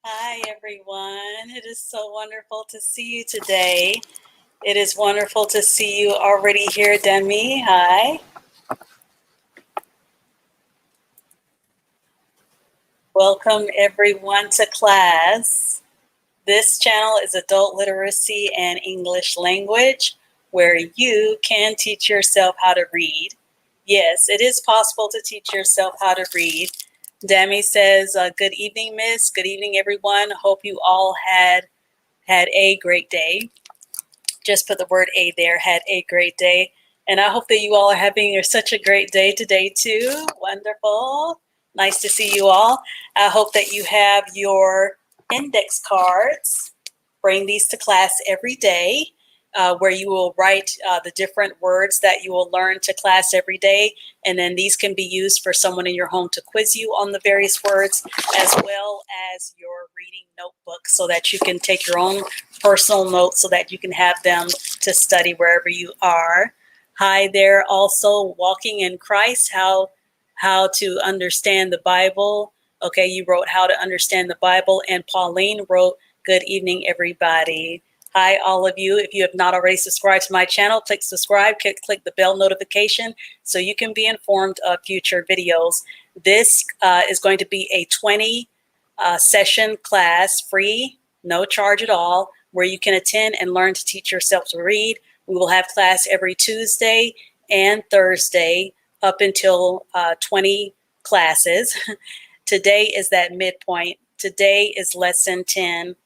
Hi, everyone. It is so wonderful to see you today. It is wonderful to see you already here, Demi. Hi. Welcome, everyone, to class. This channel is Adult Literacy and English Language, where you can teach yourself how to read. Yes, it is possible to teach yourself how to read. Demi says, good evening, Miss. Good evening, everyone. Hope you all had a great day. Just put the word a there, had a great day. And I hope that you all are having such a great day today too. Wonderful. Nice to see you all. I hope that you have your index cards. Bring these to class every day, where you will write the different words that you will learn to class every day. And then these can be used for someone in your home to quiz you on the various words, as well as your reading notebook, so that you can take your own personal notes so that you can have them to study wherever you are. Hi there, also Walking in Christ, how to understand the Bible. Okay, you wrote how to understand the Bible, and Pauline wrote good evening, everybody. Hi, all of you. If you have not already subscribed to my channel, click subscribe, click the bell notification so you can be informed of future videos. This is going to be a 20 session class, free, no charge at all, where you can attend and learn to teach yourself to read. We will have class every Tuesday and Thursday up until 20 classes. Today is that midpoint. Today is lesson 10.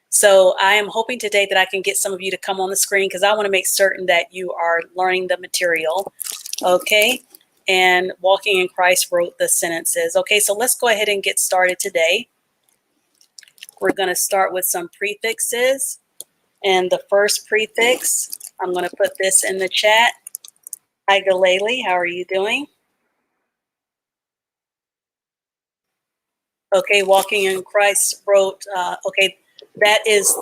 So I am hoping today that I can get some of you to come on the screen, because I want to make certain that you are learning the material. Okay. And Walking in Christ wrote the sentences. Okay, so let's go ahead and get started today. We're going to start with some prefixes. And the first prefix, I'm going to put this in the chat. Hi, Galele, how are you doing? Okay, Walking in Christ wrote, okay, that is,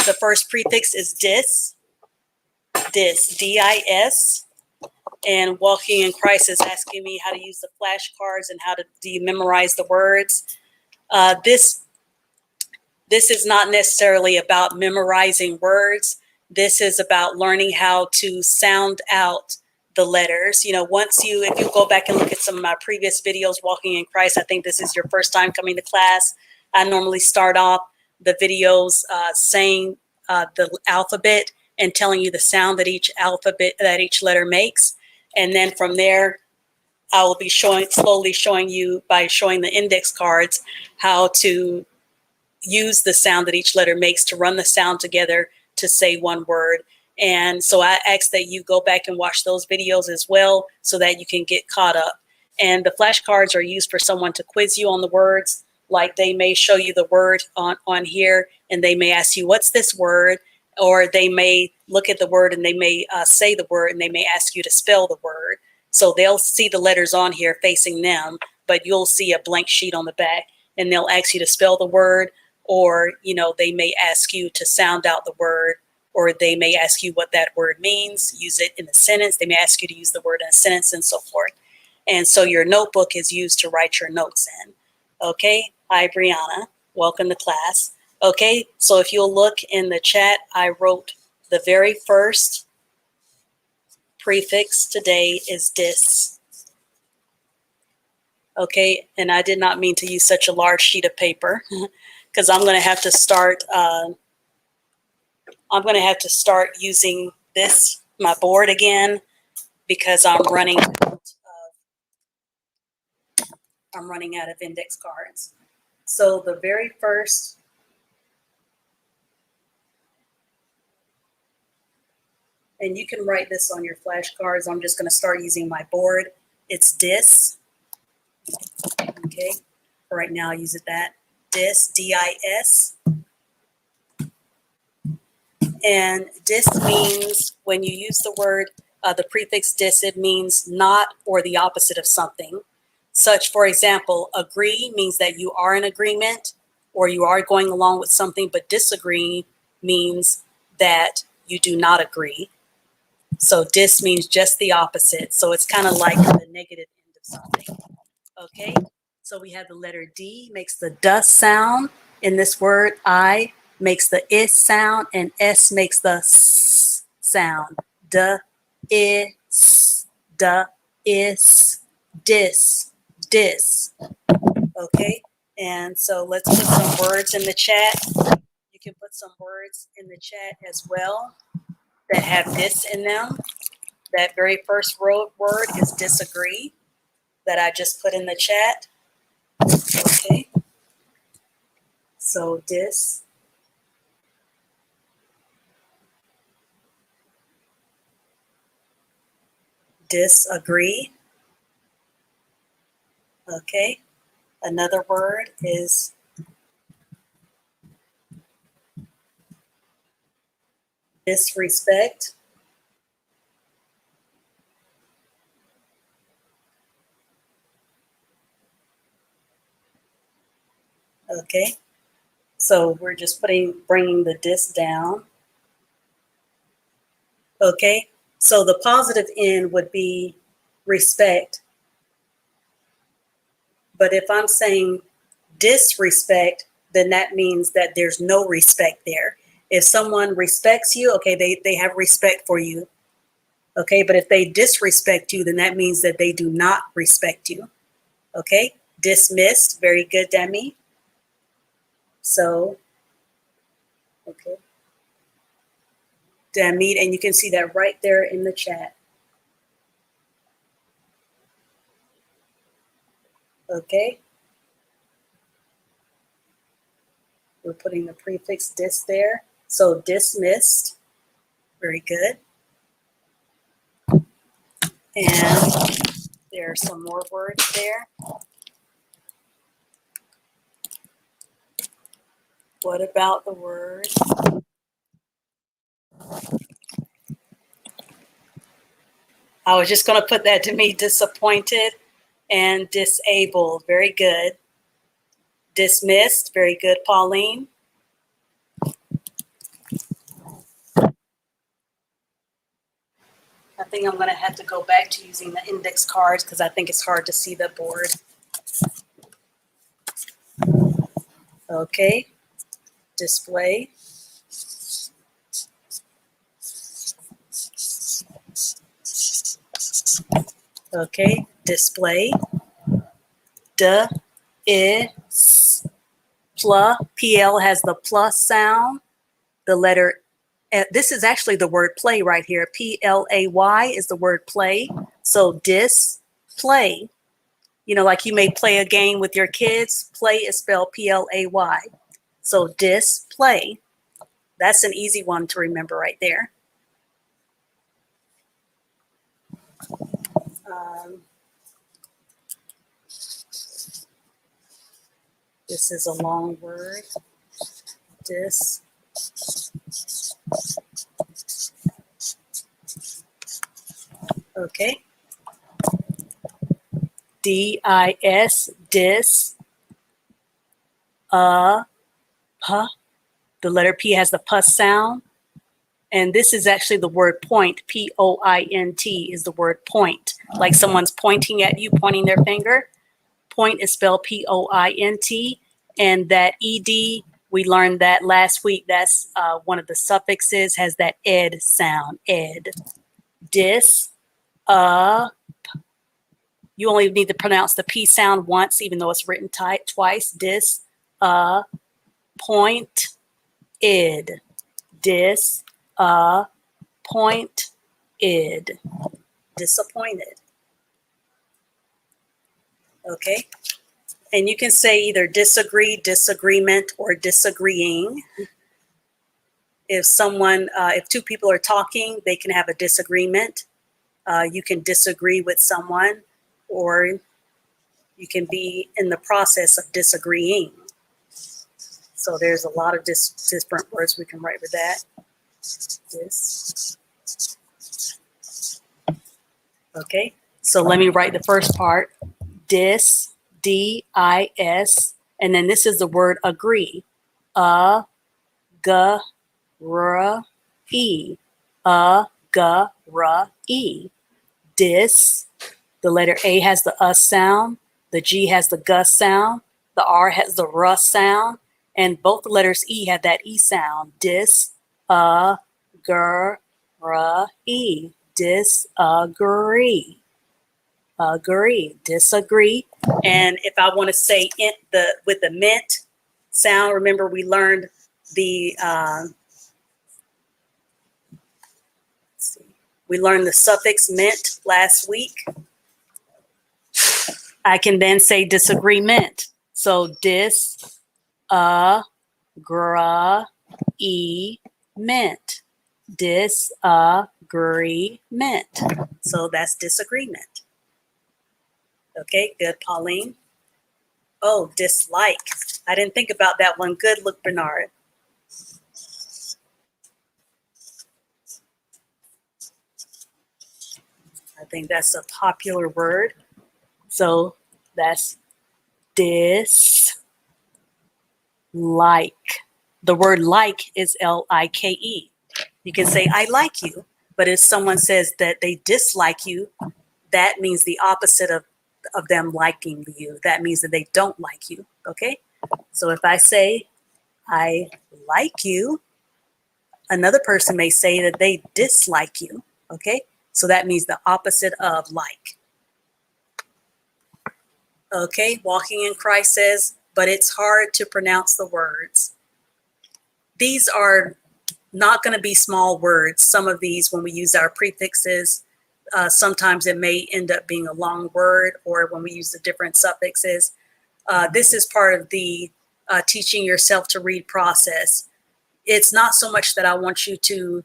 the first prefix is dis, D-I-S. And Walking in Christ is asking me how to use the flashcards and how to, do you memorize the words? This is not necessarily about memorizing words. This is about learning how to sound out the letters. You know, if you go back and look at some of my previous videos, Walking in Christ, I think this is your first time coming to class. I normally start off the videos saying the alphabet and telling you the sound that each letter makes. And then from there, I will be slowly showing you, by showing the index cards, how to use the sound that each letter makes to run the sound together to say one word. And so I ask that you go back and watch those videos as well, so that you can get caught up. And the flashcards are used for someone to quiz you on the words. Like, they may show you the word on here, and they may ask you, what's this word? Or they may look at the word and they may say the word, and they may ask you to spell the word. So they'll see the letters on here facing them, but you'll see a blank sheet on the back, and they'll ask you to spell the word. Or, you know, they may ask you to sound out the word, or they may ask you what that word means, use it in a sentence. They may ask you to use the word in a sentence, and so forth. And so your notebook is used to write your notes in. Okay. Hi, Brianna. Welcome to class. Okay. So if you'll look in the chat, I wrote the very first prefix today is dis. Okay. And I did not mean to use such a large sheet of paper, because I'm going to have to start using my board again, because I'm running out of index cards. So the very first, and you can write this on your flashcards, I'm just going to start using my board. It's dis. Okay. Right now I'll use that. Dis, D-I-S. And dis means, when you use the word, the prefix dis, it means not or the opposite of something. Such, for example, agree means that you are in agreement or you are going along with something, but disagree means that you do not agree. So dis means just the opposite. So it's kind of like the negative end of something. Okay, so we have the letter D, makes the dust sound. in this word. I makes the is sound and s makes the s sound. D, is, d, is, dis. Okay, and so let's put some words in the chat. You can put some words in the chat as well that have dis in them. That very first word is disagree that I just put in the chat. Okay, so disagree. Okay, another word is disrespect. Okay, so we're just bringing the dis down. Okay, so the positive end would be respect. But if I'm saying disrespect, then that means that there's no respect there. If someone respects you, okay, they have respect for you. Okay, but if they disrespect you, then that means that they do not respect you. Okay, dismissed. Very good, Demi. So, okay. Demi, and you can see that right there in the chat. Okay. We're putting the prefix dis there. So dismissed. Very good. And there are some more words there. What about the word? I was just going to put that to me, disappointed and disabled. Very good. Dismissed. Very good, Pauline. I think I'm going to have to go back to using the index cards because I think it's hard to see the board. Okay. Display. Okay. Display. D, is, pl. PL has the plus sound. The letter, this is actually the word play right here. Play is the word play. So display. You know, like you may play a game with your kids. Play is spelled play. So display. That's an easy one to remember right there. This is a long word. Okay. D-I-S, dis, p. The letter P has the p sound. And this is actually the word point. P-O-I-N-T is the word point. Like someone's pointing at you, pointing their finger. Point is spelled P-O-I-N-T. And that ed, we learned that last week. That's one of the suffixes, has that ed sound, ed. Dis, you only need to pronounce the P sound once, even though it's written twice. Dis, point, id. Dis, point, id. Disappointed. Okay. And you can say either disagree, disagreement, or disagreeing. If someone, if two people are talking, they can have a disagreement. You can disagree with someone, or you can be in the process of disagreeing. So there's a lot of different words we can write with that. This. Okay, so let me write the first part. Dis, D-I-S, and then this is the word agree. A-G-R-E. A-G-R-E. Dis, the letter A has the sound, the G has the G sound, the R has the R sound, And both the letters E have that E sound. Disagree. Disagree. Agree. Disagree. And if I want to say with the mint sound, remember we learned the suffix mint last week. I can then say disagreement. So disagreement. Disagreement. So that's disagreement. Okay, good, Pauline. Oh, dislike. I didn't think about that one. Good look, Bernard. I think that's a popular word. So that's dislike. The word like is L-I-K-E. You can say, I like you. But if someone says that they dislike you, that means the opposite of them liking you. That means that they don't like you. Okay? So if I say, I like you, another person may say that they dislike you. Okay? So that means the opposite of like. Okay? Walking in Christ says, but it's hard to pronounce the words. These are not going to be small words. Some of these, when we use our prefixes, sometimes it may end up being a long word, or when we use the different suffixes. This is part of the teaching yourself to read process. It's not so much that I want you to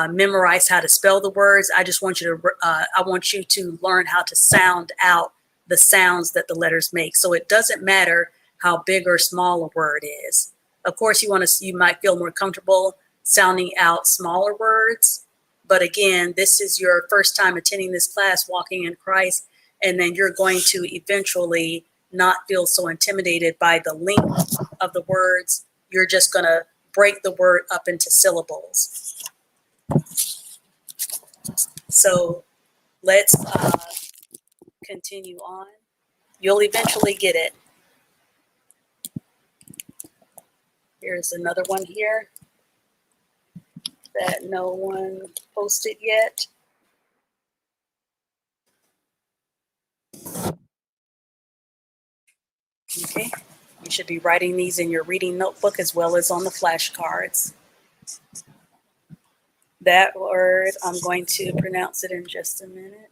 memorize how to spell the words. I just want you to I want you to learn how to sound out the sounds that the letters make. So it doesn't matter how big or small a word is. Of course, you might feel more comfortable sounding out smaller words, but again, this is your first time attending this class, Walking in Christ, and then you're going to eventually not feel so intimidated by the length of the words. You're just going to break the word up into syllables. So let's continue on. You'll eventually get it. Here's another one here that no one posted yet. Okay, you should be writing these in your reading notebook as well as on the flashcards. That word, I'm going to pronounce it in just a minute.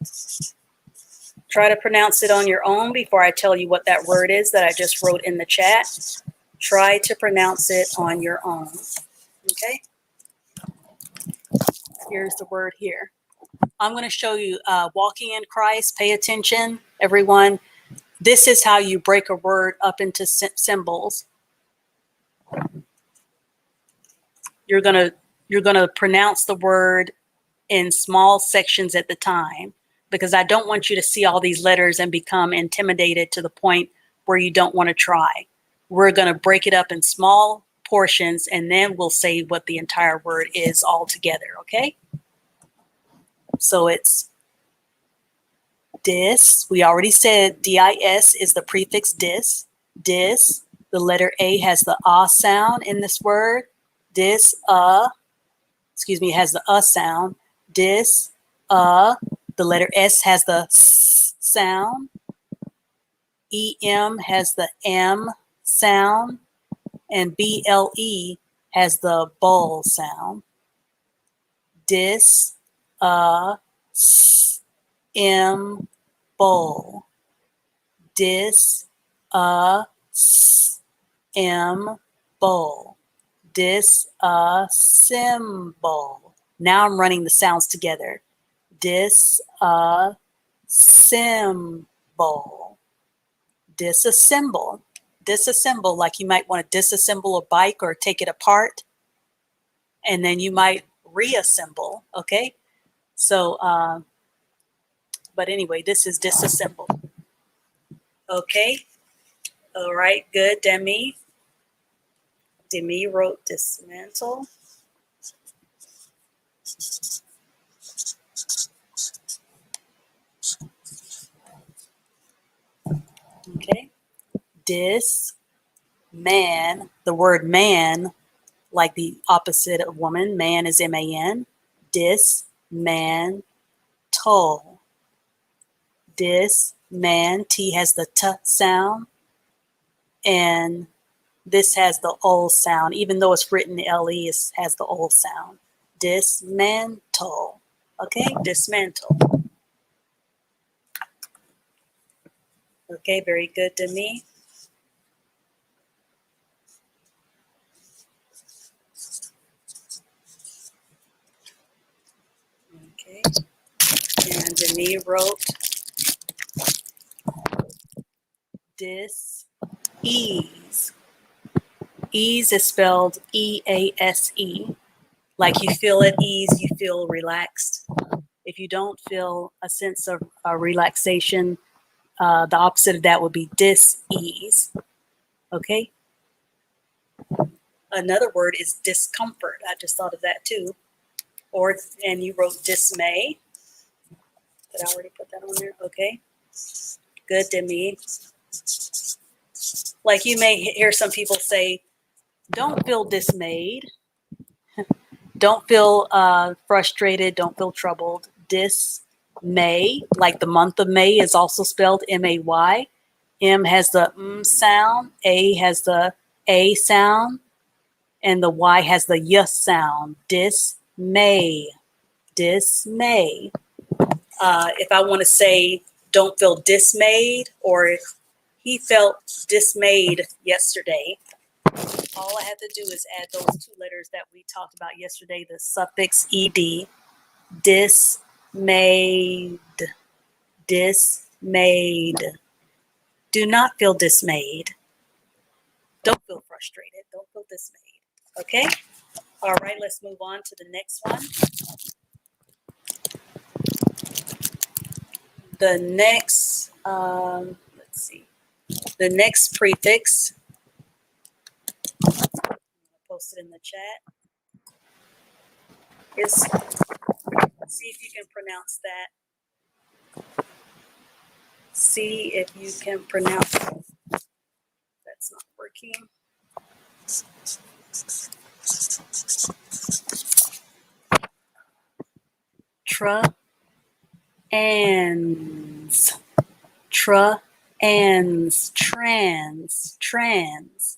Try to pronounce it on your own before I tell you what that word is that I just wrote in the chat. Try to pronounce it on your own. Okay? Here's the word here. I'm going to show you Walking in Christ. Pay attention, everyone. This is how you break a word up into symbols. You're going to pronounce the word in small sections at the time, because I don't want you to see all these letters and become intimidated to the point where you don't want to try. We're going to break it up in small portions, and then we'll say what the entire word is all together, okay? So it's dis. We already said dis is the prefix dis. Dis. The letter A has the sound in this word. Dis, has the sound. Dis, the letter S has the S sound. EM has the M sound. And BLE has the bull sound. Dis, S, M, bull. Dis, S, M, bull. Disassemble. Now I'm running the sounds together. Disassemble. Disassemble. Disassemble, like you might want to disassemble a bike or take it apart, and then you might reassemble, okay? So, but anyway, this is disassemble. Okay, all right, good, Demi. Demi wrote dismantle. Okay, Man, the word man, like the opposite of woman, man is M-A-N. Dismantle. Man, T has the T sound, and this has the O sound. Even though it's written L-E, it has the O sound. Dismantle. Okay, dismantle. Okay, very good to me. Okay, and Demi wrote dis-ease. Ease is spelled E-A-S-E. Like you feel at ease, you feel relaxed. If you don't feel a sense of relaxation, the opposite of that would be dis-ease. Okay? Another word is discomfort. I just thought of that too. And you wrote dismay. Did I already put that on there? Okay. Good, Demi. Like you may hear some people say, don't feel dismayed. Don't feel frustrated. Don't feel troubled. Dismay, like the month of May is also spelled M-A-Y. M has the M sound. A has the A sound. And the Y has the Y sound. Dismay. Dismay. If I want to say don't feel dismayed, or if he felt dismayed yesterday, all I have to do is add those two letters that we talked about yesterday, the suffix ed. Dismayed. Dismayed. Do not feel dismayed. Don't feel frustrated. Don't feel dismayed. Okay? All right, let's move on to the next one. The next, let's see. The next prefix, I'm gonna post it in the chat, is, see if you can pronounce that. See if you can pronounce it. That's not working. Trans. Trans.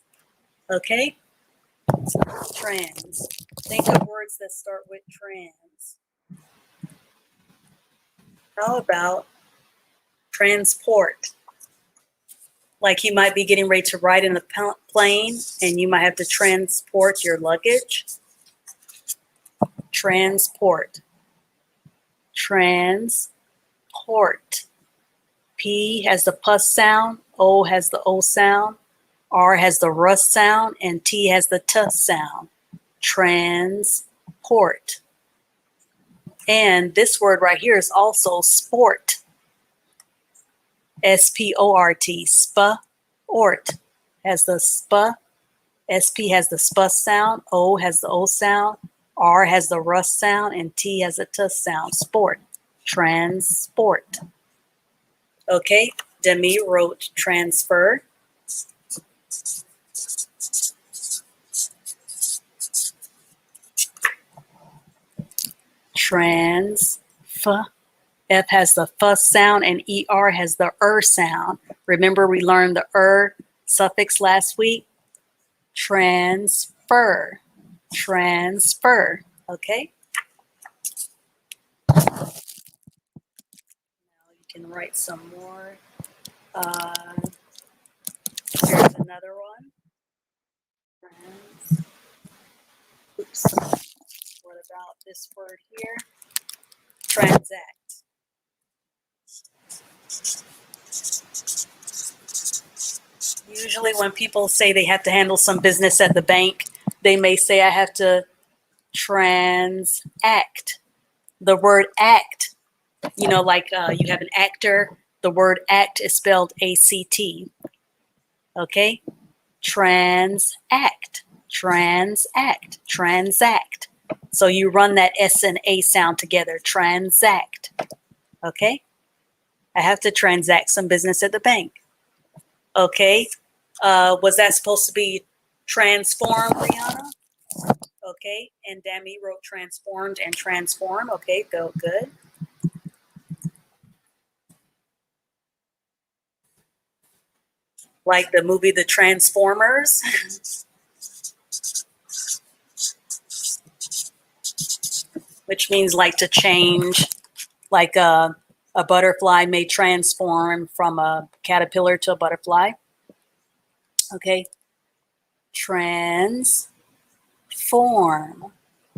Okay? Trans. Think of words that start with trans. How about transport? Like you might be getting ready to ride in a plane and you might have to transport your luggage. Transport. Transport. P has the pus sound, O has the O sound, R has the rus sound, and T has the t sound. Transport. And this word right here is also sport. S-P-O-R-T. Sp-ort. Has the sp. S-P has the sp sound, O has the O sound, R has the rus sound, and T has a t sound. Sport. Transport. Okay, Demi wrote transfer. Trans. F has the f sound, and ER has the sound. Remember we learned the suffix last week? Transfer. Transfer. Okay? Now you can write some more. Here's another one. Oops. What about this word here? Transact. Usually when people say they have to handle some business at the bank, they may say I have to transact. The word act, you know, like you have an actor, the word act is spelled A-C-T. Okay? Transact. Transact. Transact. So you run that S and A sound together. Transact. Okay? I have to transact some business at the bank. Okay? Was that supposed to be transform, Brianna? Okay, and Dami wrote transformed and transform. Okay, go good. Like the movie The Transformers. Which means like to change, like a butterfly may transform from a caterpillar to a butterfly. Okay, transform.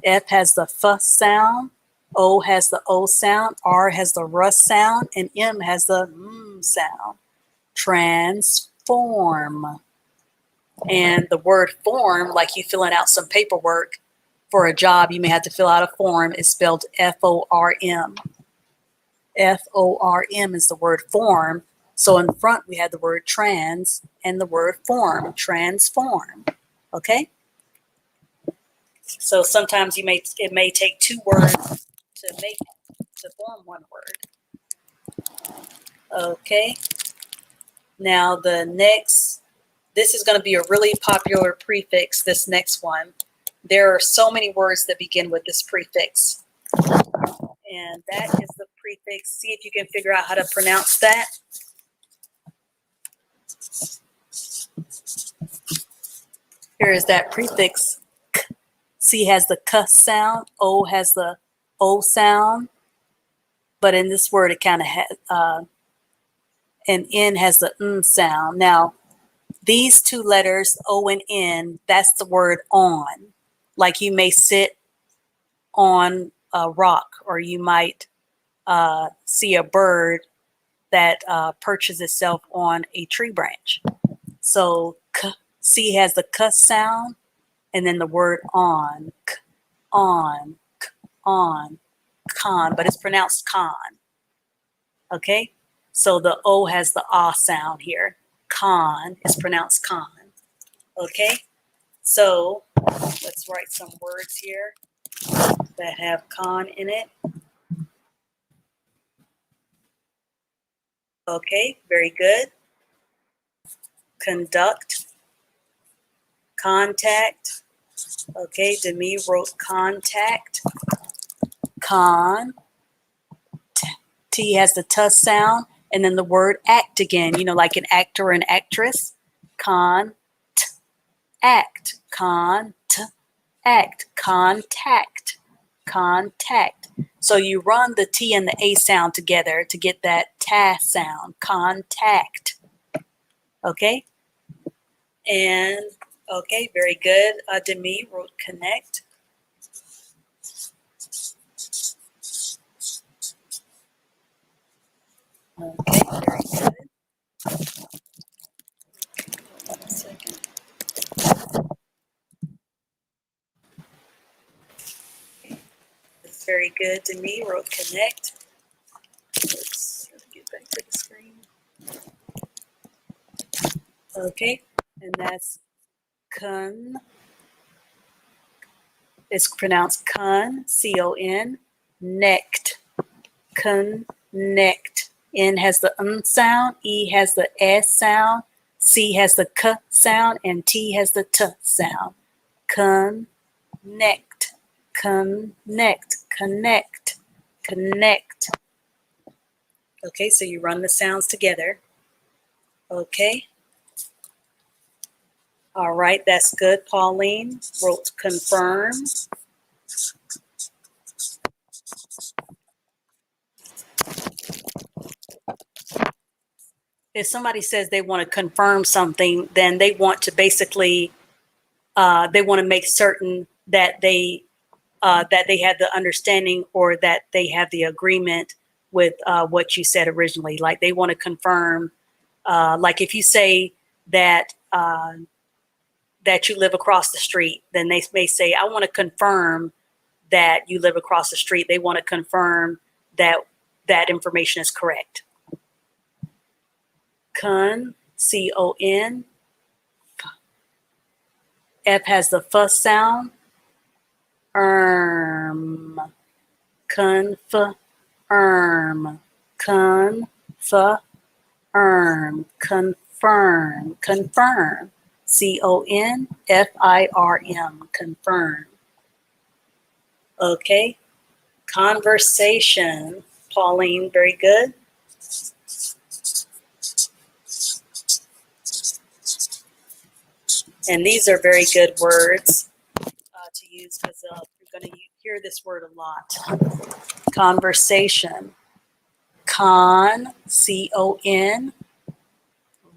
F has the F sound, O has the O sound, R has the R sound, and M has the M sound. Transform. And the word form, like you filling out some paperwork for a job, you may have to fill out a form, is spelled F-O-R-M. F-O-R-M is the word form. So in front, we had the word trans and the word form, transform. Okay? So sometimes it may take two words to form one word. Okay? Now the next, this is going to be a really popular prefix, this next one. There are so many words that begin with this prefix. And that is the prefix. See if you can figure out how to pronounce that. Here is that prefix. C has the K sound. O has the O sound. But in this word, it kind of has, and N has the N sound. Now, these two letters, O and N, that's the word on. Like you may sit on a rock, or you might see a bird that perches itself on a tree branch. So K, C has the K sound, and then the word on, K, on, K, on, con, but it's pronounced con. Okay, so the O has the ah sound here. Con is pronounced con. Okay, so let's write some words here that have con in it. Okay, very good. Conduct, contact. Okay, Demi wrote contact. Con. T has the T sound, and then the word act again, you know, like an actor or an actress. Con, t, act. Con, t, act. Contact. Contact. So you run the T and the A sound together to get that ta sound. Contact. Okay? And, okay, very good. Demi wrote connect. Okay, very good. One second. That's very good. Demi wrote connect. Let's get back to the screen. Okay, and that's con. It's pronounced con, C-O-N, necked, connect. N has the sound, E has the S sound, C has the K sound, and T has the T sound. Connect, connect, connect, connect. Okay, so you run the sounds together. Okay. All right, that's good. Pauline wrote confirm. If somebody says they want to confirm something, then they want to basically, they want to make certain that they have the understanding, or that they have the agreement with what you said originally. Like they want to confirm, like if you say that that you live across the street, then they may say, I want to confirm that you live across the street. They want to confirm that that information is correct. Con, C-O-N. F has the F sound. Confirm. Confirm. Confirm. confirm, confirm. C-O-N-F-I-R-M, confirm. Okay, conversation. Pauline, very good. And these are very good words to use because you're going to hear this word a lot. Conversation. Con, C-O-N,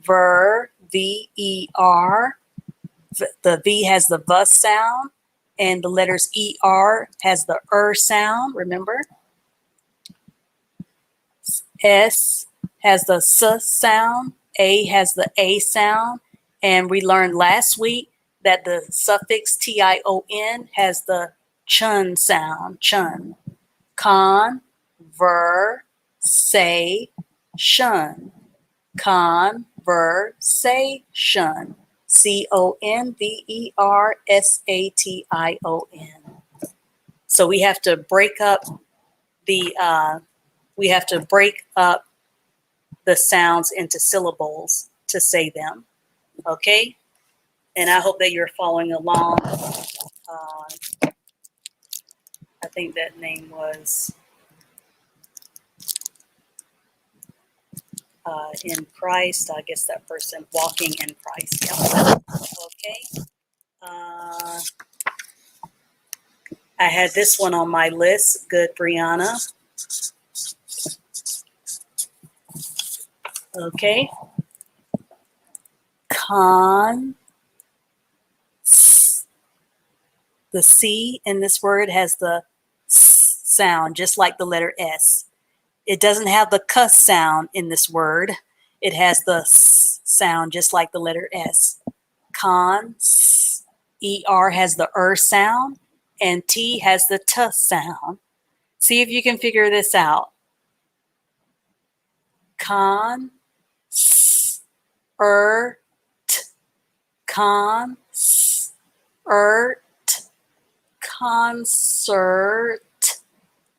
ver, V-E-R. The V has the V sound, and the letters E-R has the sound, remember? S has the S sound, A has the A sound, and we learned last week that the suffix T-I-O-N has the chun sound, chun. Con, ver, say, shun. Conversation. C-O-N-V-E-R-S-A-T-I-O-N. So we have to break up the sounds into syllables to say them. Okay? And I hope that you're following along. I think that name was in Christ. I guess that person walking in Christ. Yeah. Okay. I had this one on my list. Good, Brianna. Okay. Con. The C in this word has the S sound, just like the letter S. It doesn't have the K sound in this word. It has the S sound, just like the letter S. Con. ER has the sound, and T has the T sound. See if you can figure this out. Con. T. Con. Concert,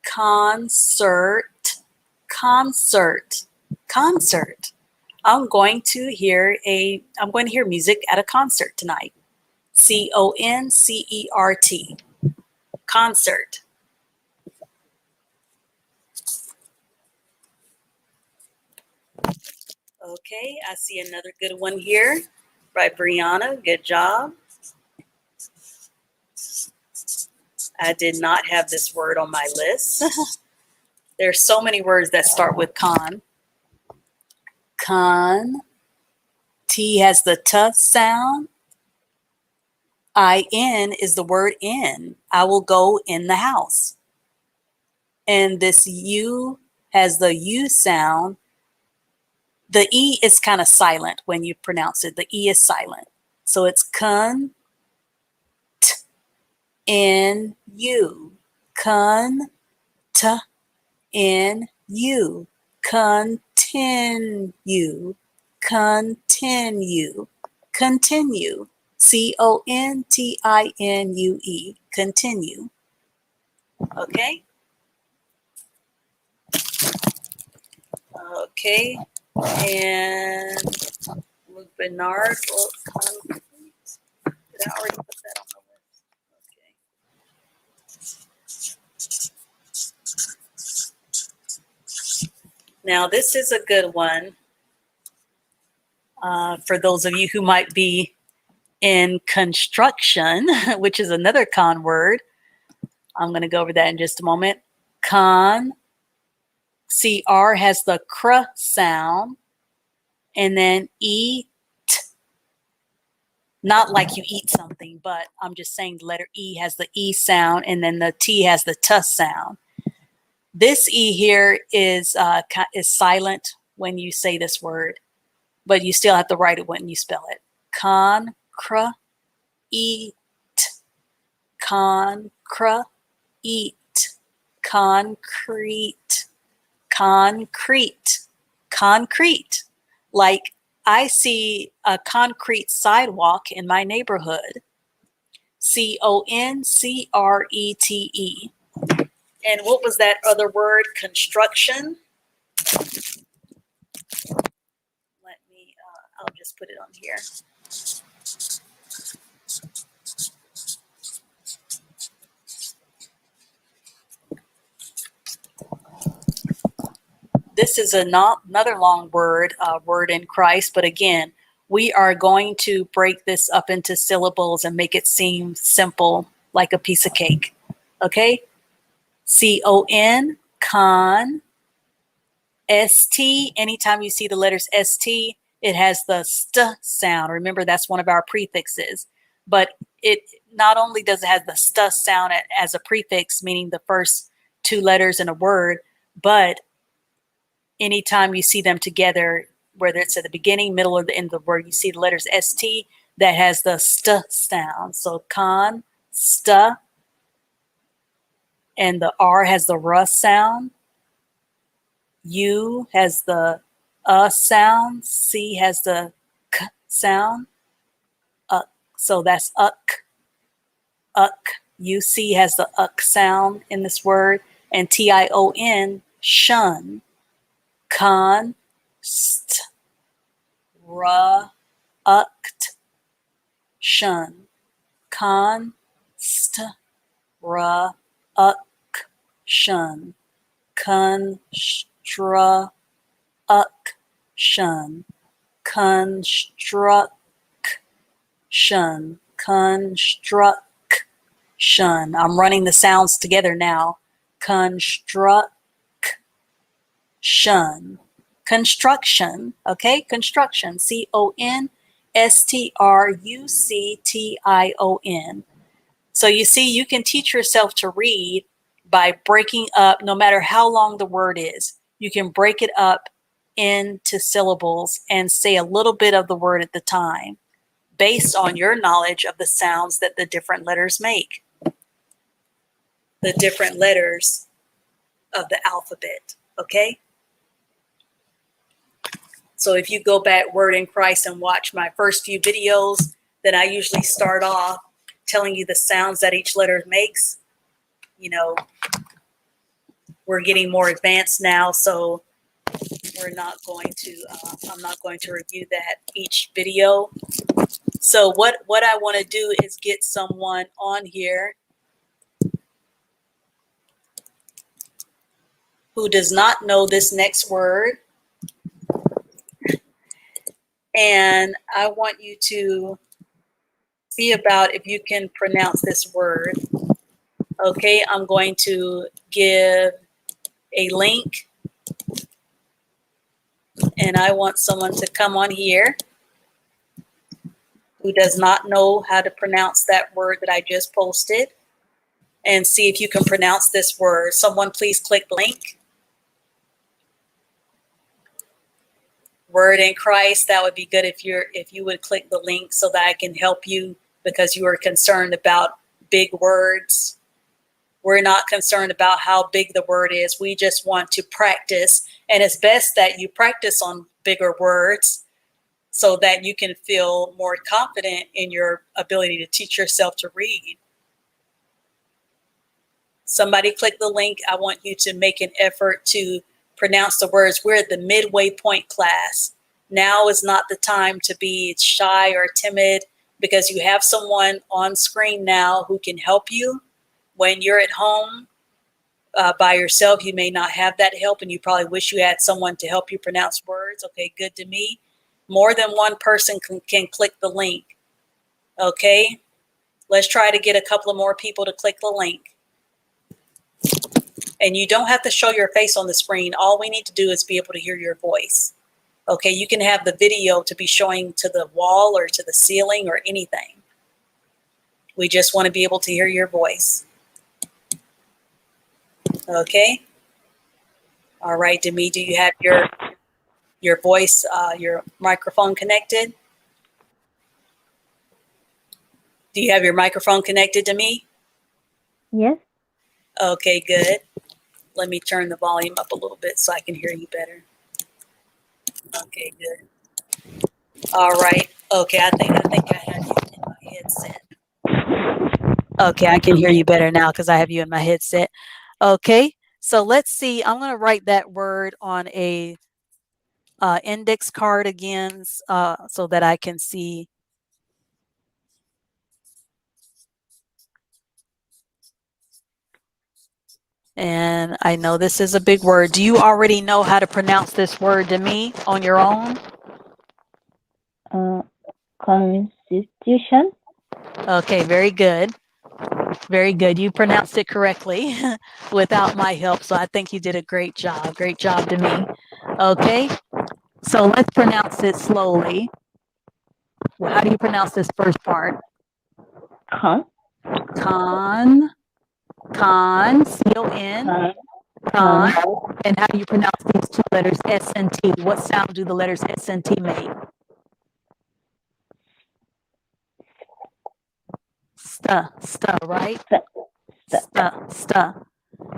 concert, concert, concert. I'm going to hear music at a concert tonight. C-O-N-C-E-R-T, concert. Okay, I see another good one here by Brianna. Good job. I did not have this word on my list. There's so many words that start with con. Con. T has the T sound. I-N is the word in. I will go in the house. And this U has the U sound. The E is kind of silent when you pronounce it. The E is silent. So it's N-U. N-U. Continue. Continue. Continue. C-O-N-T-I-N-U-E. Continue. Okay? Okay. And Luke Bernard. Did I already put that on the list? Okay. Now, this is a good one for those of you who might be in construction, which is another con word. I'm going to go over that in just a moment. Con, CR has the cr sound, and then eat, not like you eat something, but I'm just saying the letter E has the E sound, and then the T has the T sound. This E here is silent when you say this word, but you still have to write it when you spell it. Concrete, concrete, concrete, concrete, concrete. Like I see a concrete sidewalk in my neighborhood. C-O-N-C-R-E-T-E. And what was that other word? Construction. I'll just put it on here. This is another long word, word in Christ, but again, we are going to break this up into syllables and make it seem simple, like a piece of cake. Okay? C-O-N, con, S-T. Anytime you see the letters S-T, it has the st sound. Remember, that's one of our prefixes. But it not only does it have the st sound as a prefix, meaning the first two letters in a word, but anytime you see them together, whether it's at the beginning, middle, or the end of the word, you see the letters ST, that has the st sound. So con, st, and the R has the r sound. U has the sound. C has the k sound. So that's uck, uck. UC has the uck sound in this word. And TION, shun. Con, st, ra, uct, shun. Con, st, ra, uck, shun. Construction, construction, construction. I'm running the sounds together now. Construction, construction, okay? Construction, C-O-N-S-T-R-U-C-T-I-O-N. So you see, you can teach yourself to read by breaking up, no matter how long the word is, you can break it up into syllables and say a little bit of the word at the time based on your knowledge of the sounds that the different letters make, the different letters of the alphabet, okay? So if you go back Word in Christ and watch my first few videos, then I usually start off telling you the sounds that each letter makes. You know, we're getting more advanced now, so we're not going to, I'm not going to review that each video. So what I want to do is get someone on here who does not know this next word. And I want you to see about if you can pronounce this word. Okay, I'm going to give a link. And I want someone to come on here who does not know how to pronounce that word that I just posted and see if you can pronounce this word. Someone please click the link. Word in Christ, that would be good if you would click the link so that I can help you because you are concerned about big words. We're not concerned about how big the word is. We just want to practice. And it's best that you practice on bigger words so that you can feel more confident in your ability to teach yourself to read. Somebody click the link. I want you to make an effort to pronounce the words. We're at the midway point class. Now is not the time to be shy or timid because you have someone on screen now who can help you. When you're at home by yourself, you may not have that help and you probably wish you had someone to help you pronounce words. Okay, good to me. More than one person can click the link. Okay, let's try to get a couple of more people to click the link. And you don't have to show your face on the screen. All we need to do is be able to hear your voice. Okay, you can have the video to be showing to the wall or to the ceiling or anything. We just want to be able to hear your voice. Okay. All right, Demi, do you have your voice, your microphone connected? Do you have your microphone connected to me? Yes. Okay, good. Let me turn the volume up a little bit so I can hear you better. Okay, good. All right. Okay, I think I have you in my headset. Okay, I can hear you better now because I have you in my headset. Okay, so let's see. I'm going to write that word on a index card again so that I can see. And I know this is a big word. Do you already know how to pronounce this word to me on your own? Constitution. Okay, very good. Very good. You pronounced it correctly without my help, so I think you did a great job. Great job to me. Okay, so let's pronounce it slowly. Well, how do you pronounce this first part? Con. Con. Con. C-O-N. Con. And how do you pronounce these two letters, S and T? What sound do the letters S and T make? St, right? St.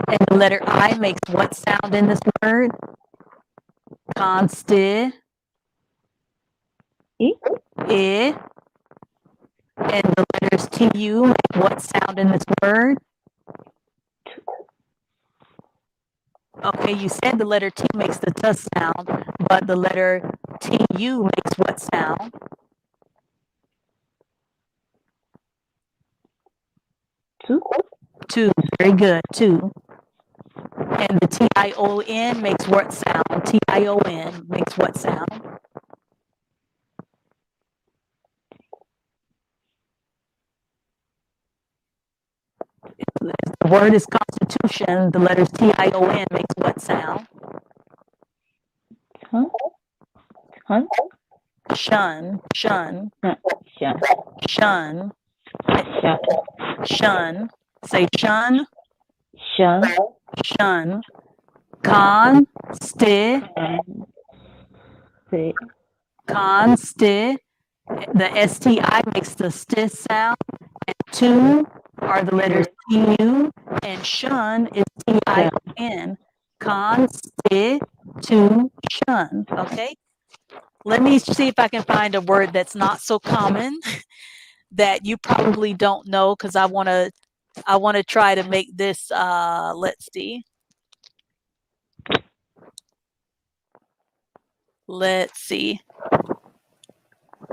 And the letter I makes what sound in this word? Consti. I. And the letters TU make what sound in this word? Okay, you said the letter T makes the T sound, but the letter TU makes what sound? Two. Very good. Two. And the TION makes what sound? TION makes what sound? The word is constitution. The letters TION makes what sound? Shun. Shun. Shun. Shun. Say shun. Shun. Consti. The STI makes the st sound. And two are the letters TU. And shun is TION. Constitution. Okay. Let me see if I can find a word that's not so common that you probably don't know, because I want to try to make this let's see. Let's see.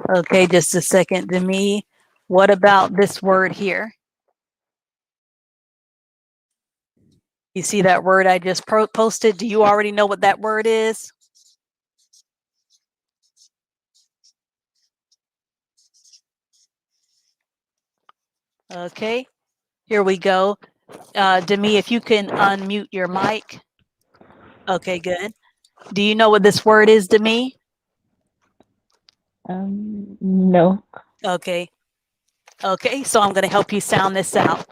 Okay, just a second to me. What about this word here? You see that word I just posted? Do you already know what that word is? Okay, here we go. Demi, if you can unmute your mic. Okay, good. Do you know what this word is, Demi? No. Okay. Okay, so I'm going to help you sound this out.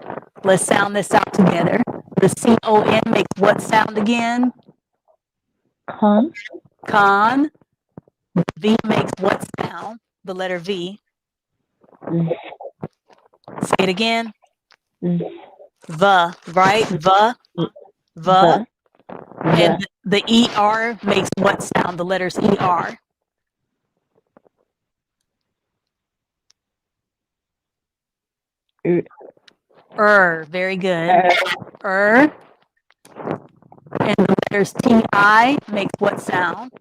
Let's sound this out together. The C-O-N makes what sound again? Con. Con. V makes what sound? The letter V. Say it again. The, right? The. And the ER makes what sound? The letters ER. Very good. And the letters TI makes what sound?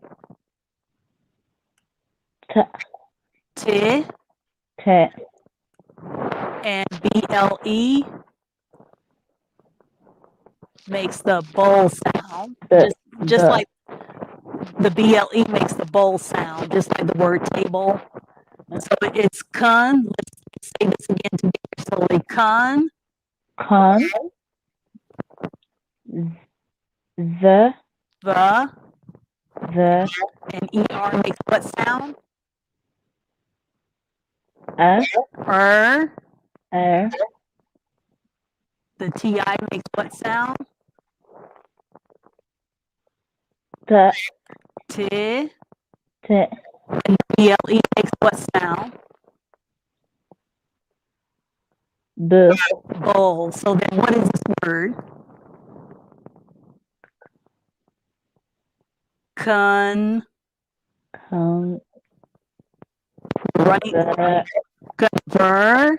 T. And BLE makes the bowl sound. Just like the BLE makes the bowl sound, just like the word table. So it's con. Let's say this again together slowly. Con. The. And ER makes what sound? The TI makes what sound? T. And the BLE makes what sound? Bowl. So then what is this word? Right. Conver.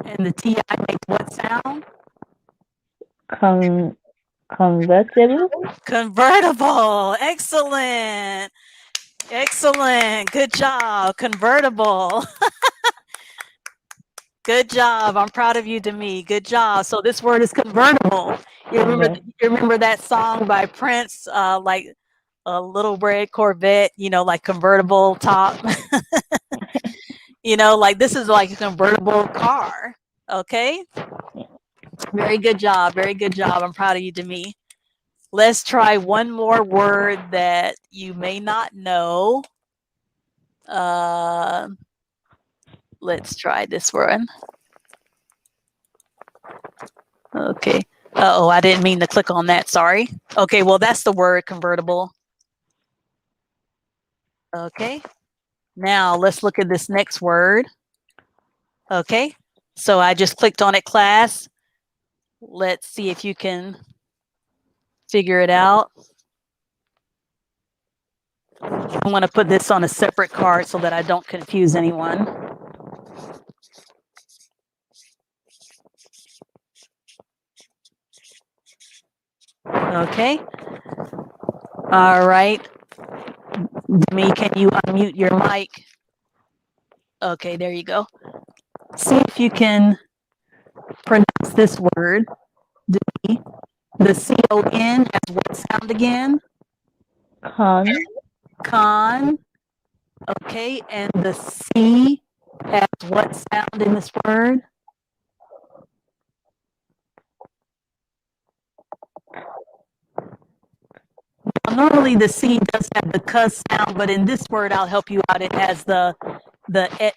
And the TI makes what sound? Convertible. Convertible. Excellent. Excellent. Good job. Convertible. Good job. I'm proud of you, Demi. Good job. So this word is convertible. Yeah. You remember that song by Prince, like a little red Corvette, like convertible top. Like this is like a convertible car. Okay. Very good job. Very good job. I'm proud of you, Demi. Let's try one more word that you may not know. Let's try this one. Okay. Uh-oh, I didn't mean to click on that. Sorry. Okay, well, that's the word convertible. Okay. Now let's look at this next word. Okay. So I just clicked on it, class. Let's see if you can figure it out. I want to put this on a separate card so that I don't confuse anyone. Okay. All right. Demi, can you unmute your mic? Okay, there you go. See if you can pronounce this word. Demi. The C-O-N has what sound again? Con. Con. Okay, and the C has what sound in this word? Now, normally the C does have the cuss sound, but in this word, I'll help you out. It has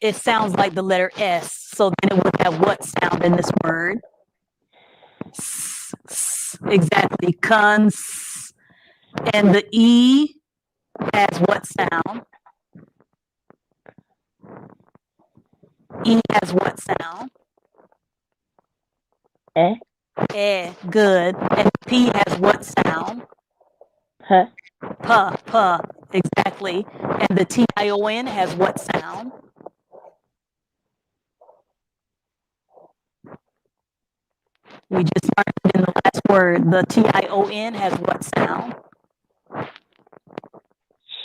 it sounds like the letter S. So then it would have what sound in this word? Exactly, cons. And the E has what sound? E has what sound? Eh. Eh, good. And P has what sound? Huh. Puh, exactly. And the T-I-O-N has what sound? We just learned in the last word, the T-I-O-N has what sound?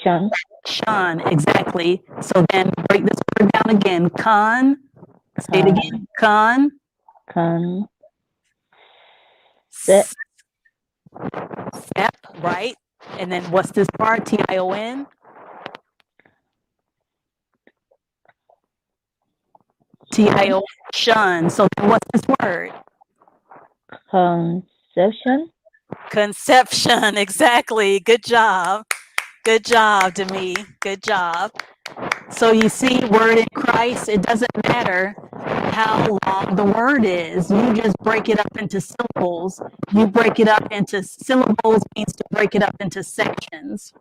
Shun. Shun, exactly. So then break this word down again. Con, say it again. Con. Con. Set. Step, right? And then what's this part? T-I-O-N? T-I-O-N, shun. So then what's this word? Conception. Conception, exactly. Good job. Good job, Demi. Good job. So you see, word in Christ, it doesn't matter how long the word is. You just break it up into syllables. You break it up into syllables means to break it up into sections.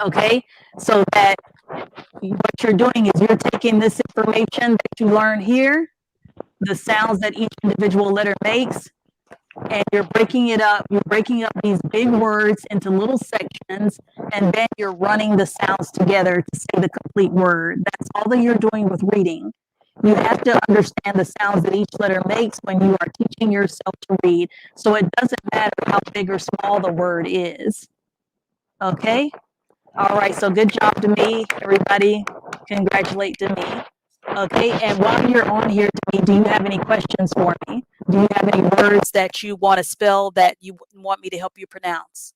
Okay? So that what you're doing is you're taking this information that you learn here, the sounds that each individual letter makes, and you're breaking it up. You're breaking up these big words into little sections, and then you're running the sounds together to say the complete word. That's all that you're doing with reading. You have to understand the sounds that each letter makes when you are teaching yourself to read. So it doesn't matter how big or small the word is. Okay? All right, so good job to me, everybody. Congratulate to me. Okay, and while you're on here, to me, do you have any questions for me? Do you have any words that you want to spell that you want me to help you pronounce?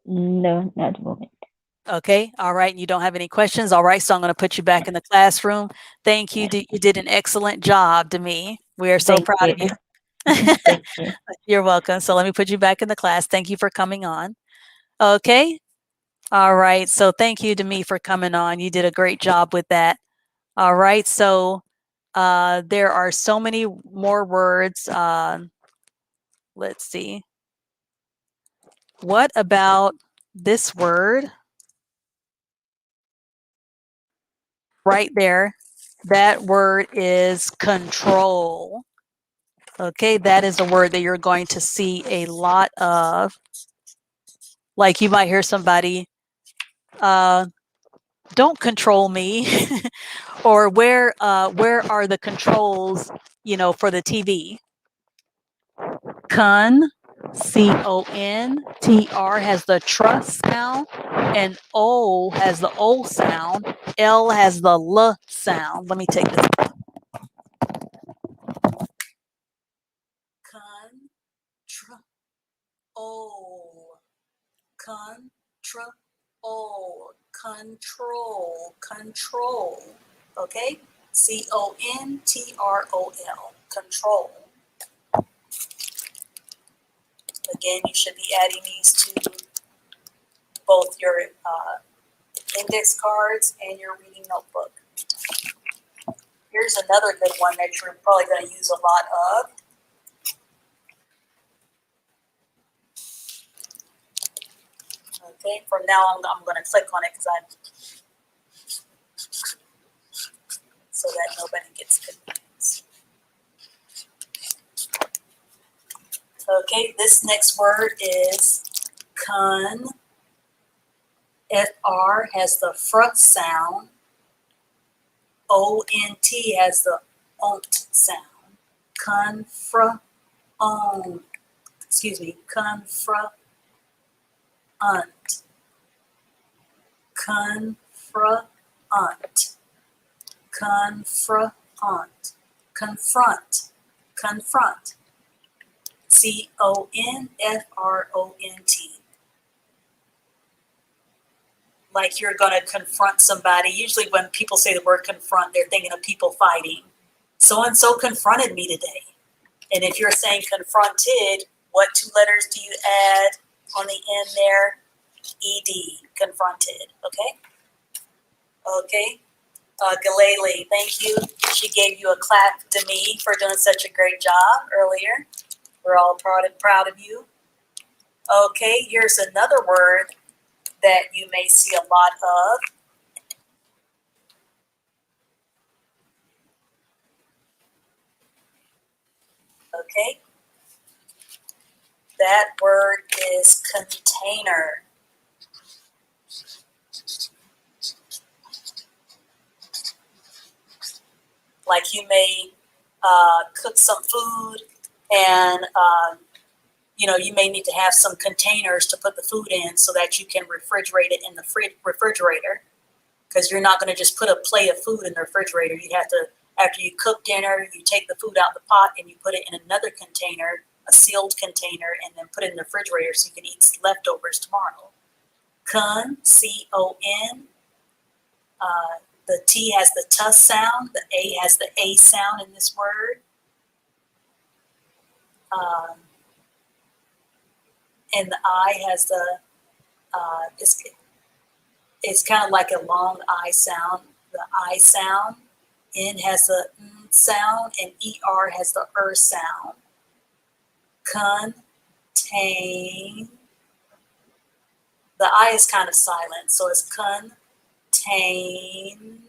No, not the moment. Okay, all right, you don't have any questions? All right, so I'm going to put you back in the classroom. Thank you. You did an excellent job to me. We are so proud of you. Thank you. You're welcome. So let me put you back in the class. Thank you for coming on. Okay. All right. So thank you to me for coming on. You did a great job with that. All right. So there are so many more words. Let's see. What about this word? Right there. That word is control. Okay, that is a word that you're going to see a lot of. Like you might hear somebody, don't control me, or where are the controls, for the TV? Con, C-O-N-T-R has the tr sound, and O has the O sound, L has the L sound. Let me take this. Control, control, control. Okay, C-O-N-T-R-O-L, control. Again, you should be adding these to both your index cards and your reading notebook. Here's another good one that you're probably going to use a lot of. Okay, from now on, I'm going to click on it so that nobody gets confused. Okay, this next word is con. F-R has the fr sound. O-N-T has the ont sound. Confront. Confront. Confront. Confront. Confront. Confront. C-O-N-F-R-O-N-T. Like you're going to confront somebody. Usually when people say the word confront, they're thinking of people fighting. So-and-so confronted me today. And if you're saying confronted, what two letters do you add on the end there? E-D, confronted, okay? Okay. Galele, thank you. She gave you a clap to me for doing such a great job earlier. We're all proud of you. Okay, here's another word that you may see a lot of. Okay, that word is container. Like you may cook some food and you may need to have some containers to put the food in so that you can refrigerate it in the refrigerator, because you're not going to just put a plate of food in the refrigerator. You have to, after you cook dinner, you take the food out of the pot and you put it in another container, a sealed container, and then put it in the refrigerator so you can eat leftovers tomorrow. Con, C-O-N. The T has the T sound. The A has the A sound in this word. And the I has the, it's kind of like a long I sound, the I sound. N has the N sound, and ER has the sound. Contain. The I is kind of silent, so it's contain.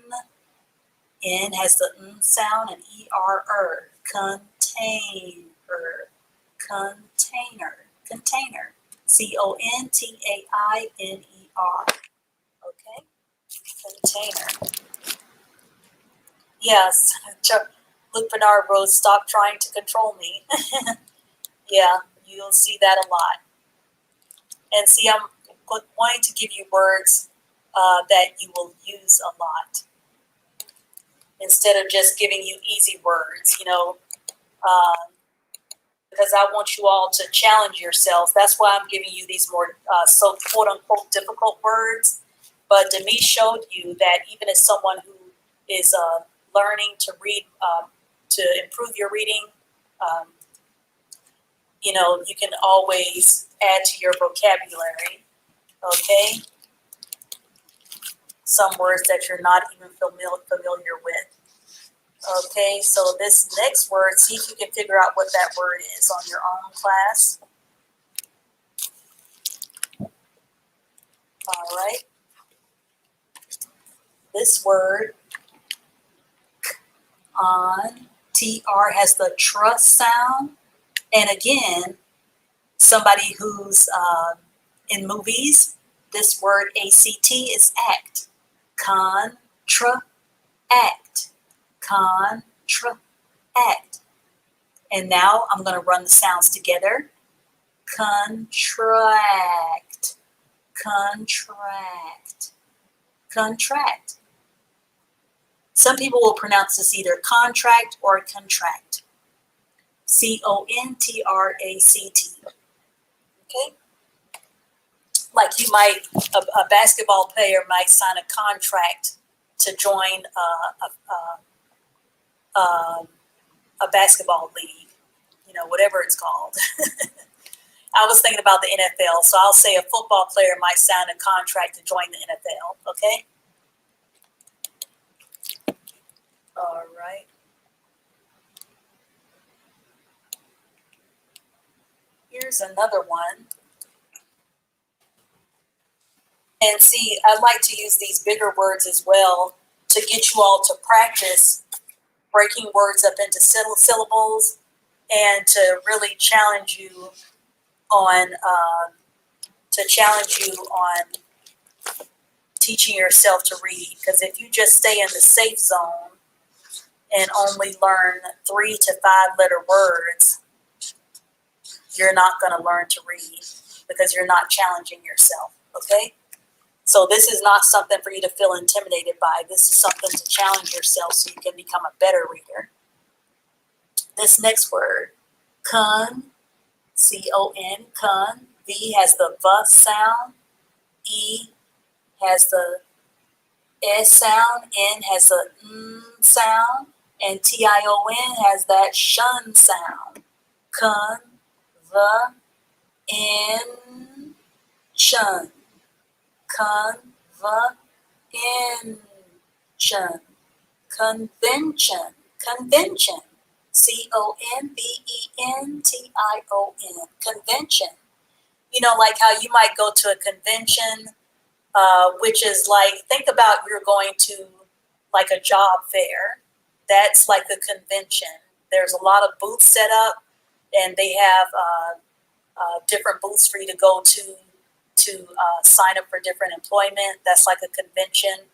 N has the N sound, and ER. Container. Container. Container. C-O-N-T-A-I-N-E-R. Okay? Container. Yes. Luke Bernard wrote, "Stop trying to control me." Yeah, you'll see that a lot. And see, I'm wanting to give you words that you will use a lot, instead of just giving you easy words, because I want you all to challenge yourselves. That's why I'm giving you these more so quote-unquote difficult words. But Denise showed you that even as someone who is learning to read, to improve your reading, you can always add to your vocabulary, okay? Some words that you're not even familiar with. Okay, so this next word, see if you can figure out what that word is on your own, class. All right. This word, on, TR has the tr sound. And again, somebody who's in movies, this word ACT is act. Contract. Contract. And now I'm going to run the sounds together. Contract. Contract. Contract. Some people will pronounce this either contract or contract. Contract. Okay? Like you might, a basketball player might sign a contract to join a basketball league, you know, whatever it's called. I was thinking about the NFL, so I'll say a football player might sign a contract to join the NFL, okay? All right. Here's another one. And see, I like to use these bigger words as well to get you all to practice breaking words up into syllables and to really challenge you on teaching yourself to read. Because if you just stay in the safe zone and only learn 3 to 5 letter words, you're not going to learn to read because you're not challenging yourself, okay? So this is not something for you to feel intimidated by. This is something to challenge yourself so you can become a better reader. This next word, con, C-O-N, con. V has the V sound. E has the S sound. N has the N sound. And T-I-O-N has that shun sound. Con, the, in, shun. Convention. Convention. Convention. C-O-N-V-E-N-T-I-O-N. Convention. You know, like how you might go to a convention, which is like, think about you're going to like a job fair. That's like a convention. There's a lot of booths set up, and they have different booths for you to go to sign up for different employment. That's like a convention.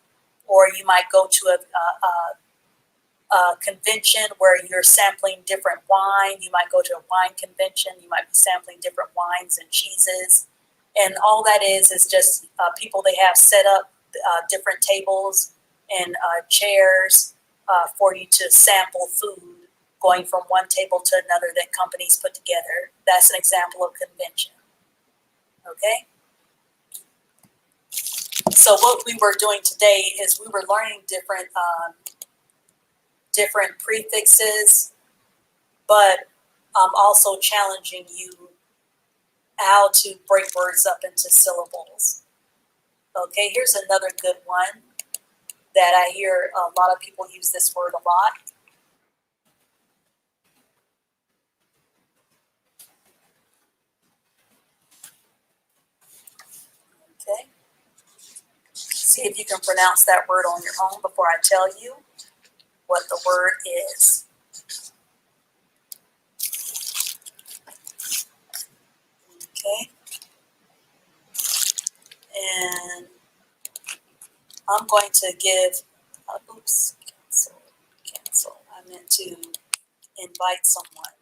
Or you might go to a convention where you're sampling different wine. You might go to a wine convention. You might be sampling different wines and cheeses. And all that is just people they have set up different tables and chairs for you to sample food going from one table to another that companies put together. That's an example of convention. Okay? So what we were doing today is we were learning different prefixes, but also challenging you how to break words up into syllables. Okay, here's another good one that I hear a lot of people use this word a lot. Okay. See if you can pronounce that word on your own before I tell you what the word is. Okay. And I'm going to give, oops, cancel. I meant to invite someone,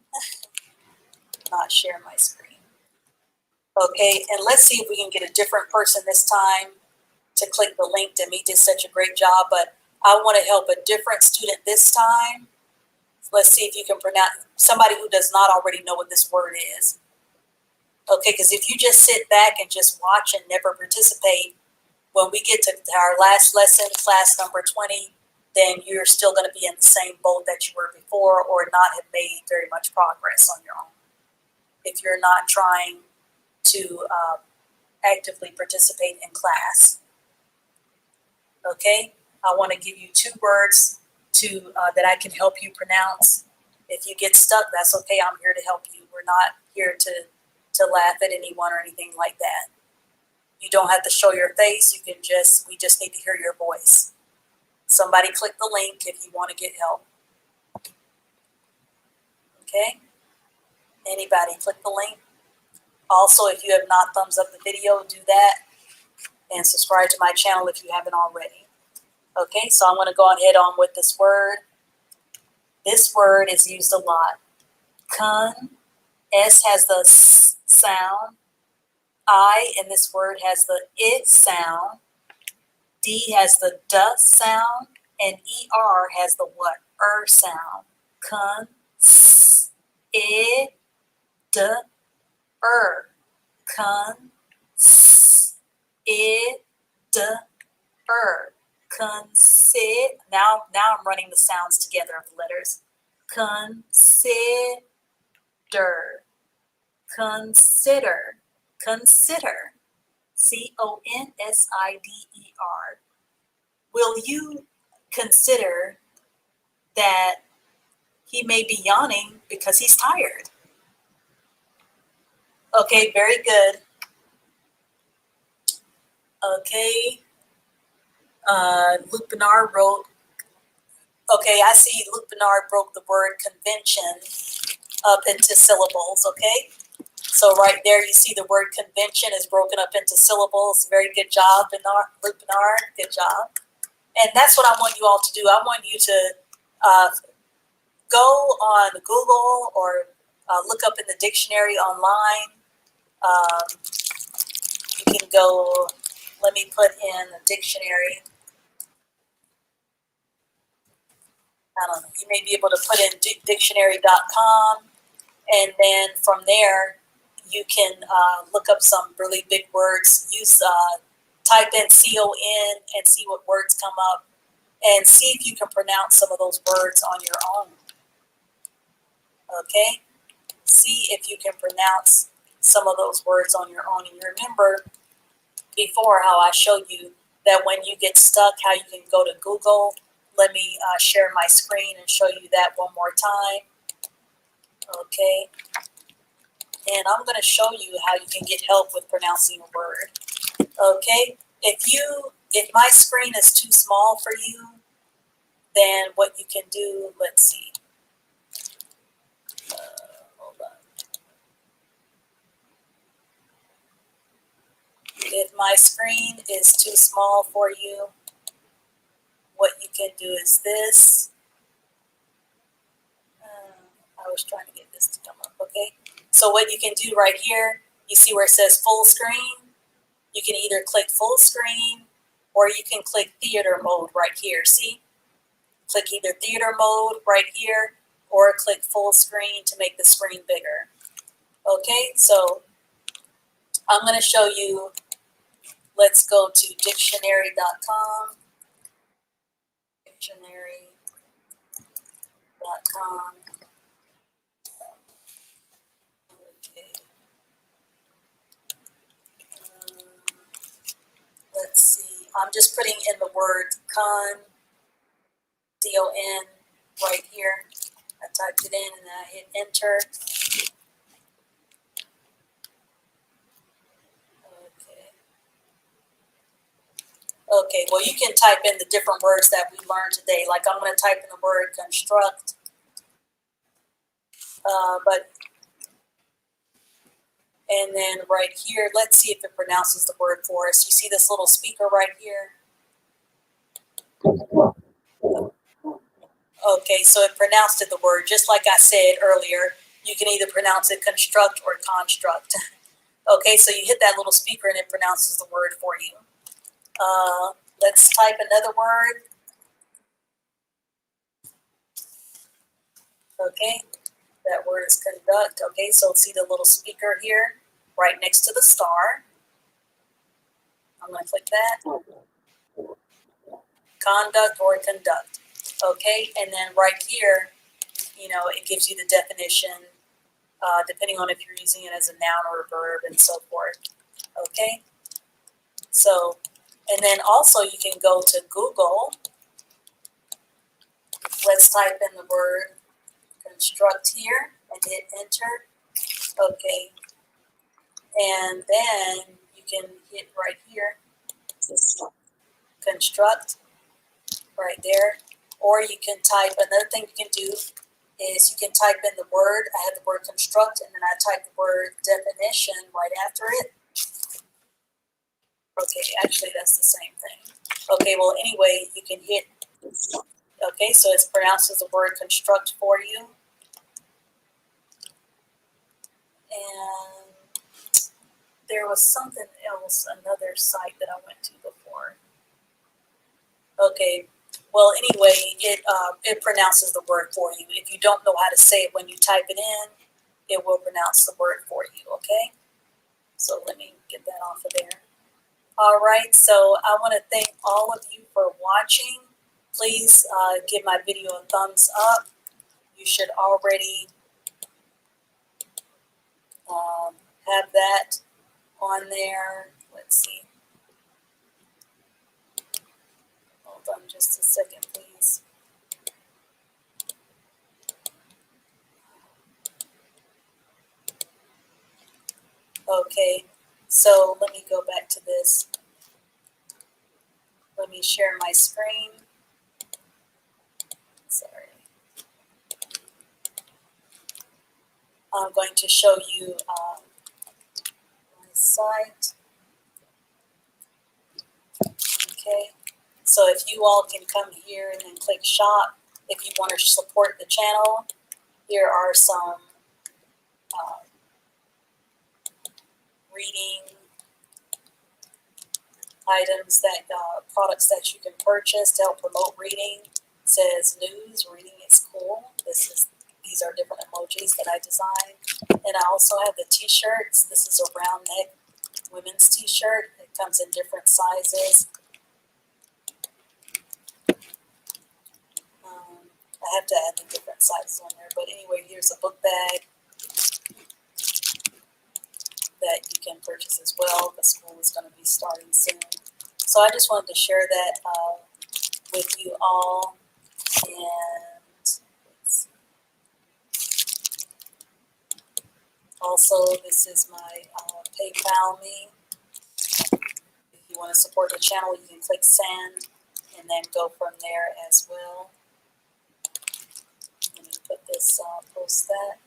not share my screen. Okay, and let's see if we can get a different person this time to click the link. Demi did such a great job, but I want to help a different student this time. Let's see if you can pronounce, somebody who does not already know what this word is. Okay, because if you just sit back and just watch and never participate, when we get to our last lesson, class number 20, then you're still going to be in the same boat that you were before or not have made very much progress on your own. If you're not trying to actively participate in class. Okay, I want to give you 2 words that I can help you pronounce. If you get stuck, that's okay. I'm here to help you. We're not here to laugh at anyone or anything like that. You don't have to show your face. We just need to hear your voice. Somebody click the link if you want to get help. Okay? Anybody click the link. Also, if you have not thumbs up the video, do that. And subscribe to my channel if you haven't already. Okay, so I'm going to go ahead on with this word. This word is used a lot. Kun. S has the S sound. I in this word has the it sound. D has the D sound. And ER has the what? Sound. Kun. S. I. D. Kun. S. I. D. Consider. Now I'm running the sounds together of the letters. Consider. Consider. Consider. CONSIDER. Will you consider that he may be yawning because he's tired? Okay, very good. Okay. Luke Bernard wrote, okay, I see Luke Bernard broke the word convention up into syllables, okay? So right there, you see the word convention is broken up into syllables. Very good job, Luke Bernard, good job. And that's what I want you all to do. I want you to go on Google or look up in the dictionary online. You can go, let me put in a dictionary. I don't know, you may be able to put in dictionary.com, and then from there you can look up some really big words. Use type in CON and see what words come up, and see if you can pronounce some of those words on your own. Okay, see if you can pronounce some of those words on your own. And you remember before how I showed you that when you get stuck, how you can go to Google. Let me share my screen and show you that one more time. Okay. And I'm going to show you how you can get help with pronouncing a word. Okay. If my screen is too small for you, then what you can do, let's see. Hold on. If my screen is too small for you, what you can do is this. I was trying to get this to come up, okay? So what you can do right here, you see where it says full screen? You can either click full screen or you can click theater mode right here, see? Click either theater mode right here or click full screen to make the screen bigger. Okay, so I'm going to show you. Let's go to dictionary.com. Dictionary.com. Okay. Let's see. I'm just putting in the word con, C-O-N, right here. I typed it in and then I hit enter. Okay, well, you can type in the different words that we learned today. Like I'm going to type in the word construct. And then right here, let's see if it pronounces the word for us. You see this little speaker right here? Okay, so it pronounced it the word. Just like I said earlier, you can either pronounce it construct or construct. Okay, so you hit that little speaker and it pronounces the word for you. Let's type another word. Okay, that word is conduct. Okay, so see the little speaker here, right next to the star. I'm going to click that. Conduct or conduct. Okay, and then right here, you know, it gives you the definition, depending on if you're using it as a noun or a verb and so forth. Okay, so, and then also you can go to Google. Let's type in the word construct here and hit enter. Okay, and then you can hit right here, construct, right there. Or you can type, another thing you can do is you can type in the word. I had the word construct and then I type the word definition right after it. Okay, actually Actually, that's the same thing. Okay, well, anyway, you can hit, okay, so it's pronounced as the word construct for you. And there was something else, another site that I went to before. Okay, well, anyway, it pronounces the word for you. If you don't know how to say it when you type it in, it will pronounce the word for you, okay? So let me get that off of there. All right, so I want to thank all of you for watching. Please give my video a thumbs up. You should already have that on there. Let's see. Hold on just a second, please. Okay, so let me go back to this. Let me share my screen. Sorry. I'm going to show you my site. Okay, so if you all can come here and then click shop, if you want to support the channel, here are some reading items that products that you can purchase to help promote reading. It says news, reading is cool. These are different emojis that I designed. And I also have the t-shirts. This is a round neck women's t-shirt. It comes in different sizes. I have to add the different sizes on there. But anyway, here's a book bag that you can purchase as well. The school is going to be starting soon. So I just wanted to share that with you all. And also, this is my PayPal me. If you want to support the channel, you can click send and then go from there as well. Let me put this, post that.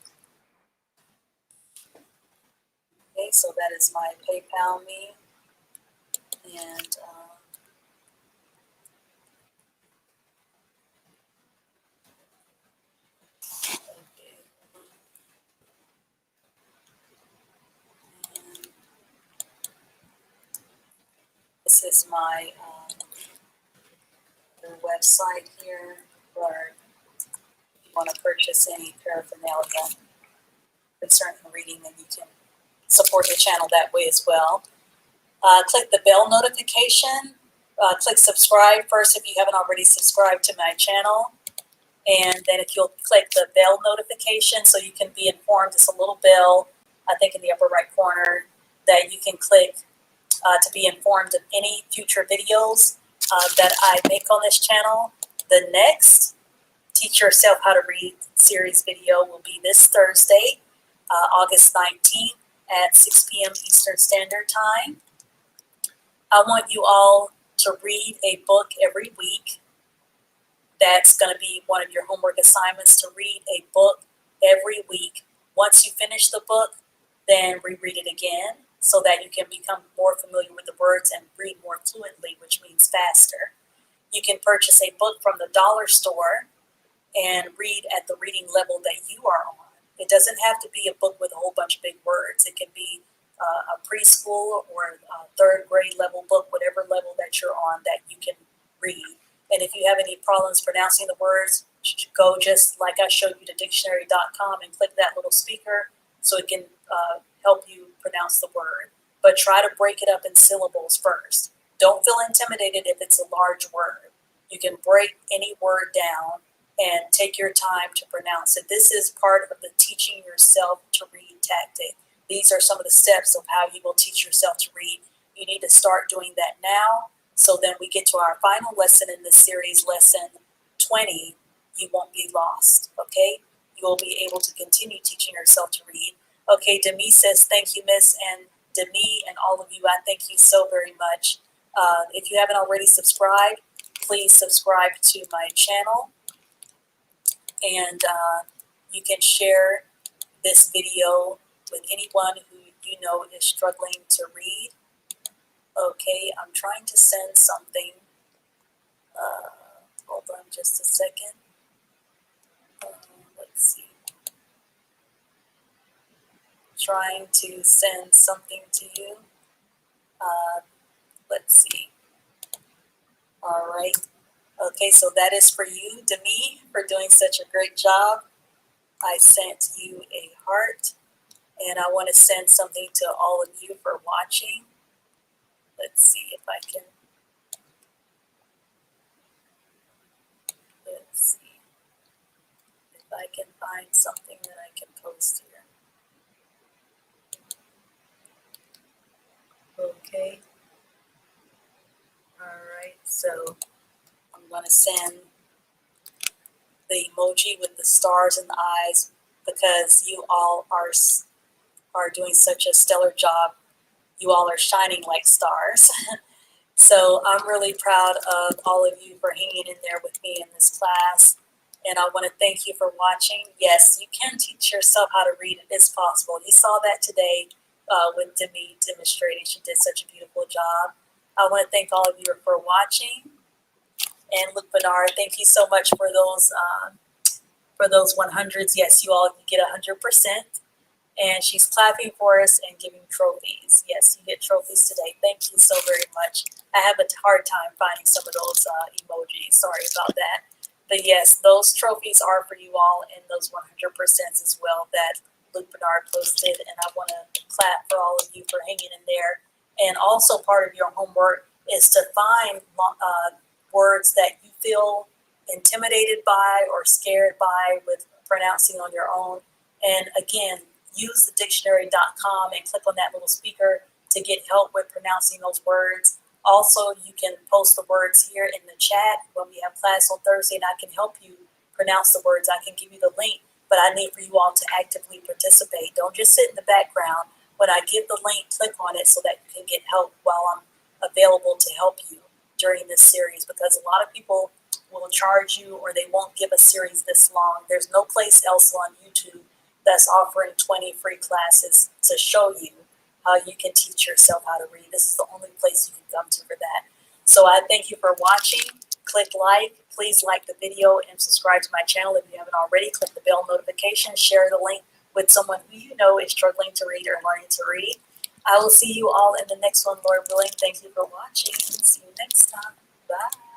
Okay, so that is my PayPal me. And okay. And this is my website here, where if you want to purchase any paraphernalia concerning reading, then you can support the channel that way as well. Click the bell notification. Click subscribe first if you haven't already subscribed to my channel. And then if you'll click the bell notification so you can be informed, it's a little bell, I think in the upper right corner, that you can click to be informed of any future videos that I make on this channel. The next Teach Yourself How to Read series video will be this Thursday, August 19th at 6 p.m. Eastern Standard Time. I want you all to read a book every week. That's going to be one of your homework assignments, to read a book every week. Once you finish the book, then reread it again so that you can become more familiar with the words and read more fluently, which means faster. You can purchase a book from the dollar store and read at the reading level that you are on. It doesn't have to be a book with a whole bunch of big words. It can be a preschool or a third grade level book, whatever level that you're on that you can read. And if you have any problems pronouncing the words, go just like I showed you to dictionary.com and click that little speaker so it can help you pronounce the word. But try to break it up in syllables first. Don't feel intimidated if it's a large word. You can break any word down and take your time to pronounce it. This is part of the teaching yourself to read tactic. These are some of the steps of how you will teach yourself to read. You need to start doing that now, so then we get to our final lesson in this series, lesson 20, you won't be lost, okay? You will be able to continue teaching yourself to read. Okay, Demi says, thank you, Miss, and Demi and all of you, I thank you so very much. If you haven't already subscribed, please subscribe to my channel. And you can share this video with anyone who you know is struggling to read. Okay. Okay, I'm trying to send something. Hold on just a second. Let's see. Trying to send something to you. Let's see. All right. Okay, so that is for you, Demi, for doing such a great job. I sent you a heart, and I want to send something to all of you for watching. Let's see if I can. Let's see if I can find something that I can post here. Okay. All right. So I'm going to send the emoji with the stars and the eyes because you all are doing such a stellar job. You all are shining like stars. So I'm really proud of all of you for hanging in there with me in this class. And I want to thank you for watching. Yes, you can teach yourself how to read. It is possible. You saw that today with Demi demonstrating. She did such a beautiful job. I want to thank all of you for watching. And Luke Bernard, thank you so much for those 100s. Yes, you all get 100%. And she's clapping for us and giving trophies. Yes, you get trophies today. Thank you so very much. I have a hard time finding some of those emojis. Sorry about that. But yes, those trophies are for you all and those 100% as well that Luke Bernard posted. And I want to clap for all of you for hanging in there. And also part of your homework is to find words that you feel intimidated by or scared by with pronouncing on your own. And again, use the dictionary.com and click on that little speaker to get help with pronouncing those words. Also, you can post the words here in the chat when we have class on Thursday, and I can help you pronounce the words. I can give you the link, but I need for you all to actively participate. Don't just sit in the background. When I give the link, click on it so that you can get help while I'm available to help you during this series, because a lot of people will charge you or they won't give a series this long. There's no place else on YouTube that's offering 20 free classes to show you how you can teach yourself how to read. This is the only place you can come to for that. So I thank you for watching. Click like. Please like the video and subscribe to my channel if you haven't already. Click the bell notification. Share the link with someone who you know is struggling to read or learning to read. I will see you all in the next one, Lord willing. Thank you for watching. See you next time. Bye.